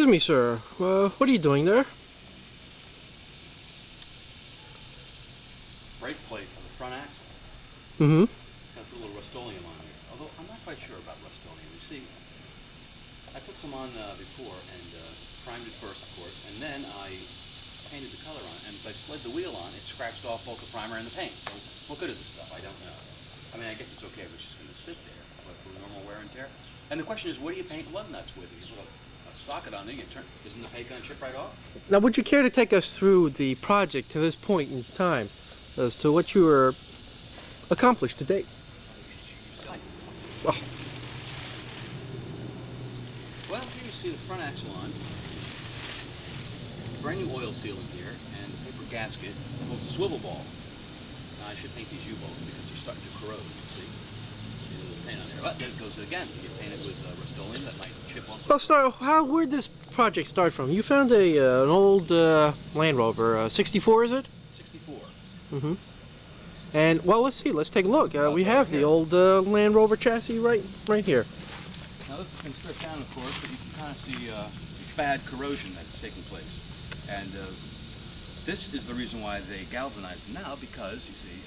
Excuse me, sir. What are you doing there? Brake plate for the front axle. Mm-hmm. Got a little Rust-Oleum on here. Although I'm not quite sure about Rust-Oleum. You see, I put some on before and primed it first, of course, and then I painted the color on it. And as I slid the wheel on, it scratched off both the primer and the paint. So what good is this stuff? I don't know. I mean, I guess it's okay if it's just going to sit there, but for normal wear and tear. And the question is, what do you paint lug nuts with? You put a socket on there, you turn. Isn't the paint going to chip right off? Now, would you care to take us through the project to this point in time as to what you were accomplished to date? Oh. Well, here you see the front axle on. Brand new oil seal in here, and a paper gasket holds a swivel ball. Now, I should paint these U-bolts because they're starting to corrode, see? There's paint on there. But there it goes again. You get painted with Rust-Oleum that might chip off. Well, start. Where'd this project start from? You found an old Land Rover, 64, is it? 64. Mm-hmm. And, well, let's see. Let's take a look. We have the old Land Rover chassis right here. Now, this has been stripped down, of course, but you can kind of see bad corrosion that's taking place. And this is the reason why they galvanize them now, because, you see,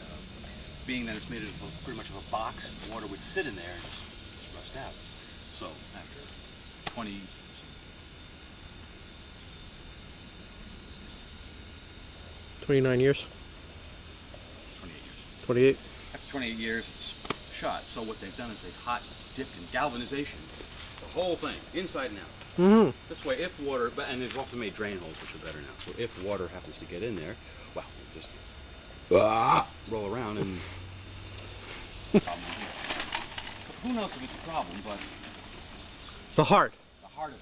being that it's made of pretty much of a box, the water would sit in there and just rust out. So, after 29 years? 28 years. 28? After 28 years, it's shot. So what they've done is they've hot dipped in galvanization the whole thing, inside and out. Mm-hmm. This way, if water, and they've also made drain holes, which are better now. So if water happens to get in there, well, just roll around and problem here. Who knows if it's a problem, but The heart. the heart of it.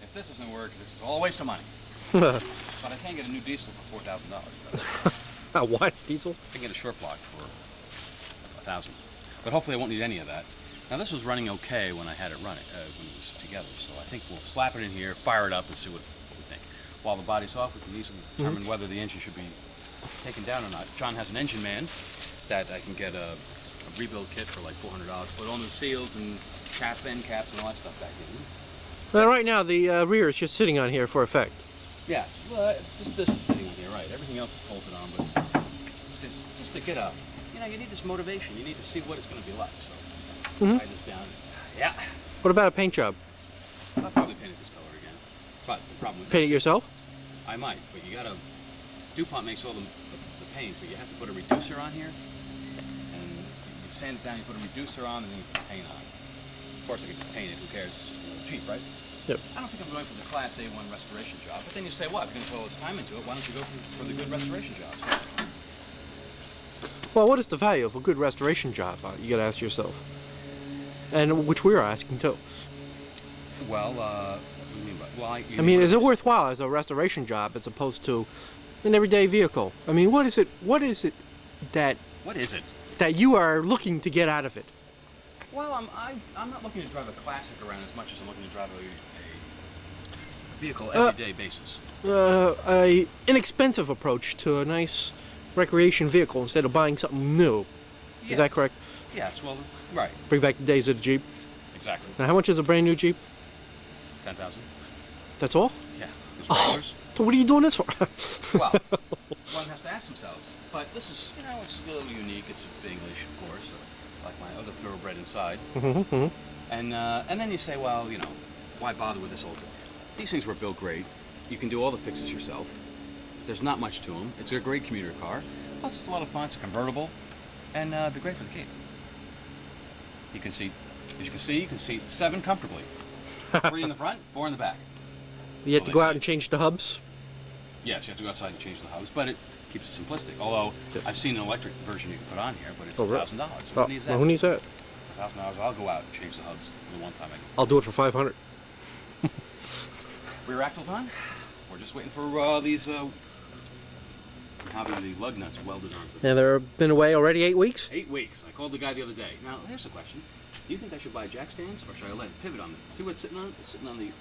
If this doesn't work, this is all a waste of money. But I can't get a new diesel for $4,000. What? Diesel? I can get a short block for $1,000. But hopefully I won't need any of that. Now this was running okay when I had it running, when it was together. So I think we'll slap it in here, fire it up, and see what we think. While the body's off, we can easily determine whether the engine should be taken down or not. John has an engine man that I can get a rebuild kit for like $400. Put all new seals and end caps and all that stuff back in. Well, right now the rear is just sitting on here for effect. Yes, well, this is sitting on here, right. Everything else is bolted on, but just to get up. You know, you need this motivation. You need to see what it's going to be like. So, tie this down. Yeah. What about a paint job? I'll probably paint it this color again. But the problem with Paint it yourself? I might, but you gotta. DuPont makes all the paint, but you have to put a reducer on here. And you sand it down, you put a reducer on, and then you put paint on. Of course, I could just paint it. Who cares? It's just a little cheap, right? Yep. I don't think I'm going for the Class A1 restoration job. But then you say, what? If you're going to put all this time into it, why don't you go for the good restoration jobs? Well, what is the value of a good restoration job? You gotta ask yourself. And which we're asking too. Well, what do you mean by? Well, I mean, is it worthwhile as a restoration job as opposed to an everyday vehicle? I mean, what is it that you are looking to get out of it? Well, I'm not looking to drive a classic around as much as I'm looking to drive a vehicle everyday basis. A inexpensive approach to a nice recreation vehicle instead of buying something new. Yeah. Is that correct? Yes, well, right. Bring back the days of the Jeep. Exactly. Now, how much is a brand new Jeep? 10,000. That's all? Yeah. Oh, so what are you doing this for? Well, one has to ask themselves. But this is, you know, it's a little unique. It's English, of course, like my other thoroughbred inside. And then you say, well, you know, why bother with this old thing? These things were built great. You can do all the fixes yourself. There's not much to them. It's a great commuter car. Plus, it's a lot of fun. It's a convertible, and it'd be great for the Cape. You can seat, as you can seat 7 comfortably. 3 in the front, 4 in the back. You have to go out and change the hubs? Yes, you have to go outside and change the hubs, but it keeps it simplistic. Although, I've seen an electric version you can put on here, but it's $1,000. So who needs that? Well, who needs that? $1,000. I'll go out and change the hubs for the one time. I'll do it for $500. Rear axles on? We're just waiting for these having the lug nuts welded onto them. And they've been away already 8 weeks? 8 weeks. I called the guy the other day. Now, here's the question. Do you think I should buy jack stands, or should I let it pivot on it? See what it's sitting on? It's sitting on the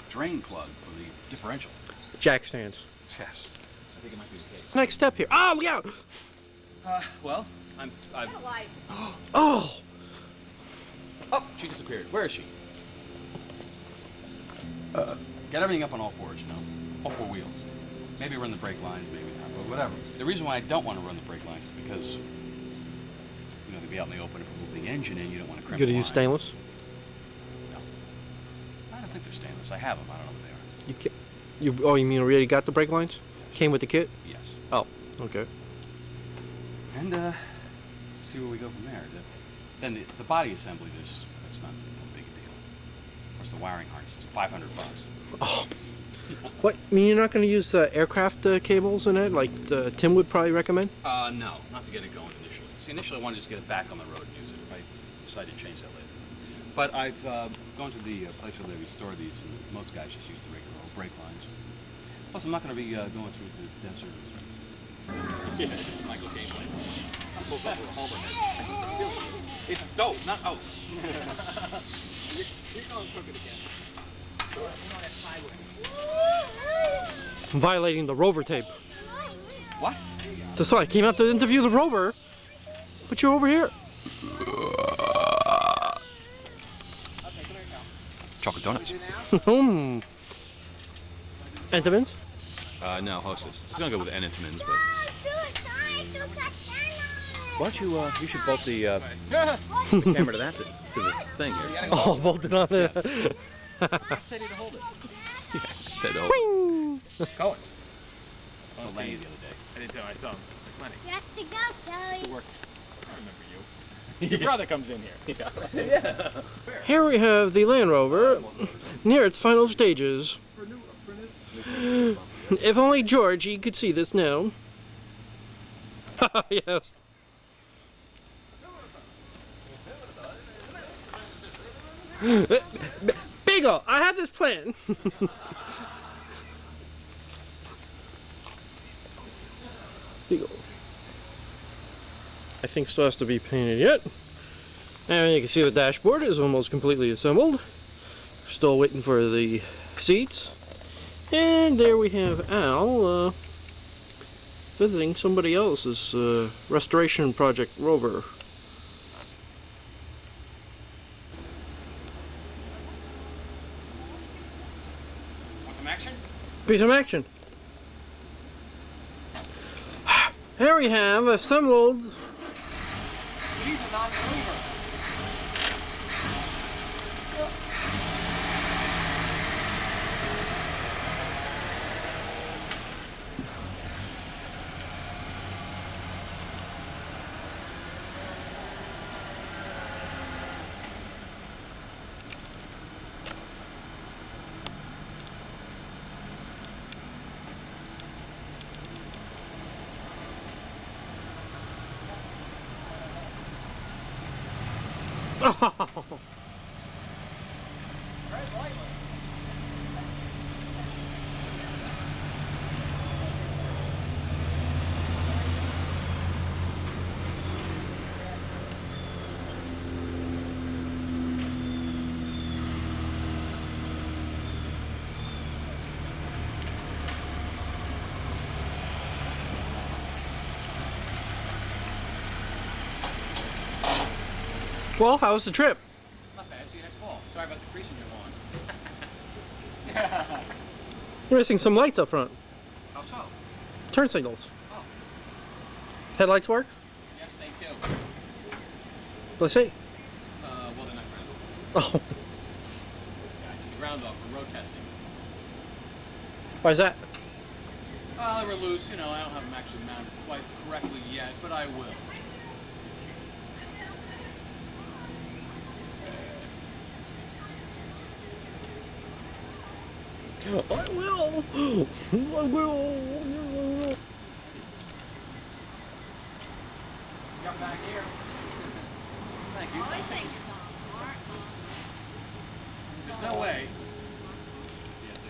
drain plug for the differential. Jack stands. Yes. I think it might be the case. Next step here. Oh, look out! Well, I've... Oh! Oh, she disappeared. Where is she? get everything up on all fours, you know, all four wheels. Maybe run the brake lines, maybe not, but whatever. The reason why I don't want to run the brake lines is because, you know, to be out in the open, if we move the engine in, you don't want to crimp You the gonna line. use stainless? No. I don't think they're stainless. I have them. I don't know what they are. You can, oh, you mean already got the brake lines? Yes. Came with the kit? Yes. Oh, okay. And see where we go from there. Then the body assembly, that's not a big deal. Of course, the wiring harness is $500. Oh. What? I mean, you're not going to use aircraft cables in it, like Tim would probably recommend? No, not to get it going initially. See, initially I wanted to just get it back on the road and use it. I decided to change that later. But I've gone to the place where they restore these, and most guys just use the regular old brake lines. Plus, I'm not going to be going through the desert. Yeah, Michael Gameplay. I pulled up with a Homer head. It's dope, not out. You're going crooked again. I'm violating the Rover tape. What? That's why I came out to interview the Rover, but you're over here. Chocolate donuts. Entenmann's? No, Hostess. It's gonna go with Entenmann's, but. Why don't you should bolt the camera to that to the thing here. Oh, bolted on the. Steady to hold it. Yeah, steady to hold it. Cohen. I was Lenny the other day. I didn't know I saw him. Like Lenny. You have to go, Kelly. Good work. I remember you. Your brother comes in here. Yeah. Here we have the Land Rover near its final stages. If only Georgie could see this now. Yes. Beagle, I have this plan. Beagle. I think still has to be painted yet. And you can see the dashboard is almost completely assembled. Still waiting for the seats. And there we have Al visiting somebody else's restoration project, Rover. Want some action? Be some action. Here we have assembled. He's a non-believer. Well, how was the trip? Not bad. See you next fall. Sorry about the crease in your lawn. You're missing some lights up front. How so? Turn signals. Oh. Headlights work? Yes, they do. Let's see. Well, they're not ground. Oh, Yeah, I took the ground off for road testing. why is that? They were loose. You know, I don't have them actually mounted quite correctly yet, but I will. I will. I will. Got back here. Thank you. Always think you're smart. There's no way. Yes, it is.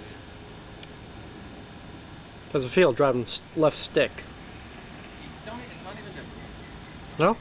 How's it feel driving left stick? Don't. It's not even different. No?